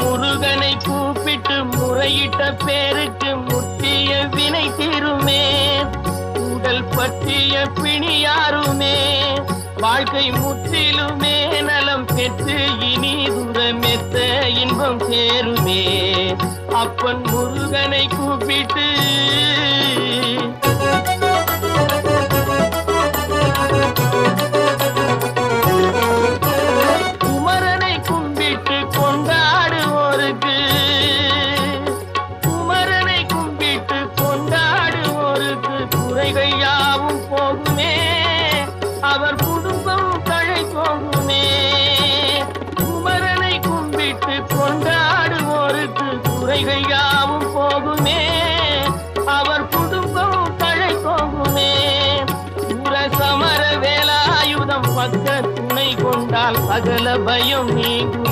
முருகனை கூப்பிட்டு முறையிட்ட பேருக்கு முற்றிய வினை தீருமே. உடல் பற்றிய பிணியாருமே வாழ்க்கை முற்றிலுமே நலம் பெற்று இனி தூரமெத்த இன்பம் சேருமே. அப்பன் முருகனை கூப்பிட்டு குமரனை கும்பிட்டு கொண்டாடுவோருக்கு குமரனை கும்பிட்டு கொண்டாடுவோருக்கு குறைகள் யாவும் போகுமே. அவர் குடும்பம் தழை போகுமே. குமரனை கும்பிட்டு கொண்டாடுவோருக்கு குறைகள் யாவும் போகுமே. அவர் குடும்பம் தழை போகுமே. சமர வேலாயுதம் பக்க துணை கொண்டால் சகல பயம் நீங்கும்.